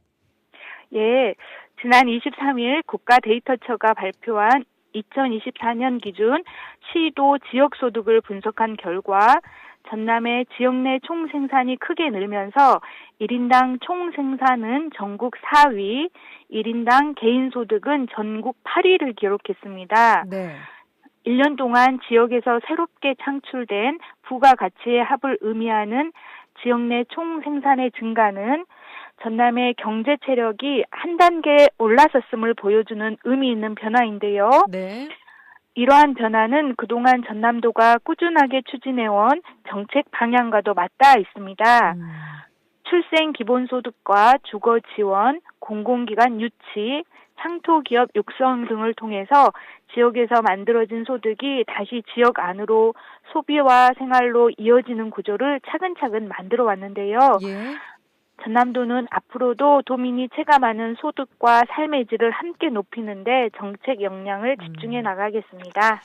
예, 지난 23일 국가데이터처가 발표한 2024년 기준 시도 지역소득을 분석한 결과 전남의 지역 내 총생산이 크게 늘면서 1인당 총생산은 전국 4위, 1인당 개인소득은 전국 8위를 기록했습니다. 네. 1년 동안 지역에서 새롭게 창출된 부가가치의 합을 의미하는 지역 내 총생산의 증가는 전남의 경제 체력이 한 단계 올라섰음을 보여주는 의미 있는 변화인데요. 네. 이러한 변화는 그동안 전남도가 꾸준하게 추진해온 정책 방향과도 맞닿아 있습니다. 출생 기본소득과 주거 지원, 공공기관 유치, 창토기업 육성 등을 통해서 지역에서 만들어진 소득이 다시 지역 안으로 소비와 생활로 이어지는 구조를 차근차근 만들어 왔는데요. 예. 전남도는 앞으로도 도민이 체감하는 소득과 삶의 질을 함께 높이는데 정책 역량을 집중해 나가겠습니다.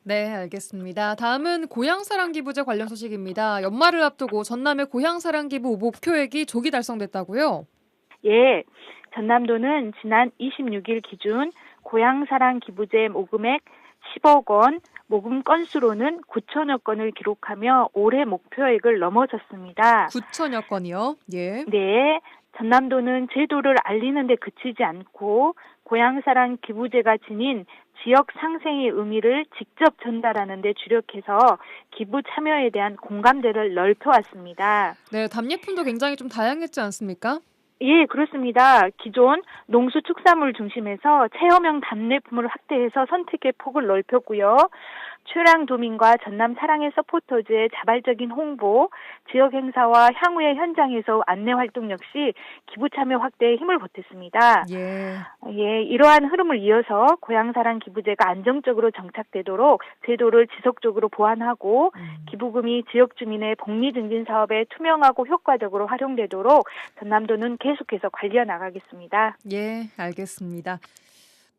네, 알겠습니다. 다음은 고향사랑기부제 관련 소식입니다. 연말을 앞두고 전남의 고향사랑기부 목표액이 조기 달성됐다고요? 예, 전남도는 지난 26일 기준 고향사랑기부제 모금액 10억 원, 모금 건수로는 9천여 건을 기록하며 올해 목표액을 넘어섰습니다. 9천여 건이요? 예. 네, 전남도는 제도를 알리는 데 그치지 않고 고향사랑 기부제가 지닌 지역 상생의 의미를 직접 전달하는 데 주력해서 기부 참여에 대한 공감대를 넓혀왔습니다. 네, 답례품도 굉장히 좀 다양했지 않습니까? 예, 그렇습니다. 기존 농수축산물 중심에서 체험형 답례품을 확대해서 선택의 폭을 넓혔고요. 최랑도민과 전남 사랑의 서포터즈의 자발적인 홍보, 지역 행사와 향후의 현장에서 안내 활동 역시 기부 참여 확대에 힘을 보탰습니다. 예, 이러한 흐름을 이어서 고향사랑 기부제가 안정적으로 정착되도록 제도를 지속적으로 보완하고 기부금이 지역 주민의 복리 증진 사업에 투명하고 효과적으로 활용되도록 전남도는 계속해서 관리해 나가겠습니다. 예, 알겠습니다.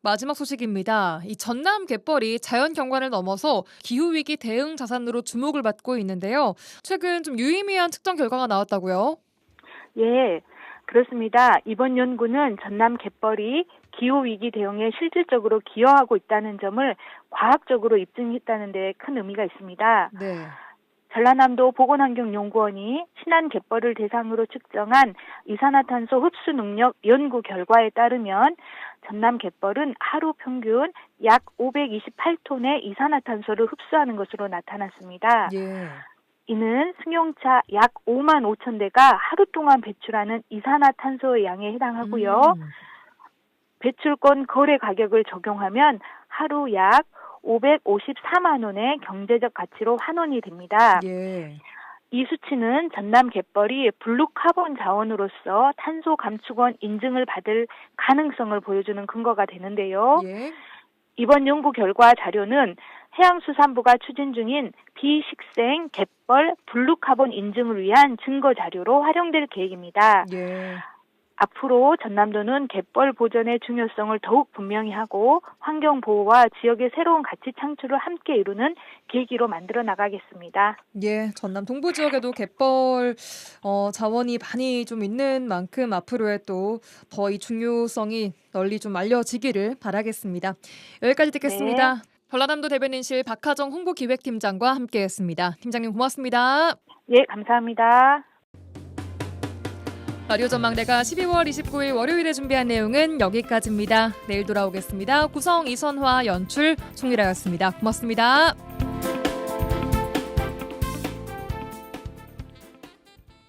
마지막 소식입니다. 이 전남 갯벌이 자연 경관을 넘어서 기후위기 대응 자산으로 주목을 받고 있는데요. 최근 좀 유의미한 측정 결과가 나왔다고요? 예, 그렇습니다. 이번 연구는 전남 갯벌이 기후위기 대응에 실질적으로 기여하고 있다는 점을 과학적으로 입증했다는 데 큰 의미가 있습니다. 네. 전라남도 보건환경연구원이 신안 갯벌을 대상으로 측정한 이산화탄소 흡수 능력 연구 결과에 따르면 전남 갯벌은 하루 평균 약 528톤의 이산화탄소를 흡수하는 것으로 나타났습니다. 예. 이는 승용차 약 5만 5천 대가 하루 동안 배출하는 이산화탄소의 양에 해당하고요. 배출권 거래 가격을 적용하면 하루 약 554만 원의 경제적 가치로 환원이 됩니다. 예. 이 수치는 전남 갯벌이 블루카본 자원으로서 탄소 감축원 인증을 받을 가능성을 보여주는 근거가 되는데요. 예. 이번 연구 결과 자료는 해양수산부가 추진 중인 비식생 갯벌 블루카본 인증을 위한 증거 자료로 활용될 계획입니다. 예. 앞으로 전남도는 갯벌 보존의 중요성을 더욱 분명히 하고 환경 보호와 지역의 새로운 가치 창출을 함께 이루는 계기로 만들어 나가겠습니다. 예, 전남 동부 지역에도 갯벌 자원이 많이 좀 있는 만큼 앞으로의 또 더 이 중요성이 널리 좀 알려지기를 바라겠습니다. 여기까지 듣겠습니다. 네. 전라남도 대변인실 박하정 홍보기획팀장과 함께했습니다. 팀장님 고맙습니다. 예, 감사합니다. 라디오 전망대가 12월 29일 월요일에 준비한 내용은 여기까지입니다. 내일 돌아오겠습니다. 구성 이선화, 연출 송미라였습니다. 고맙습니다.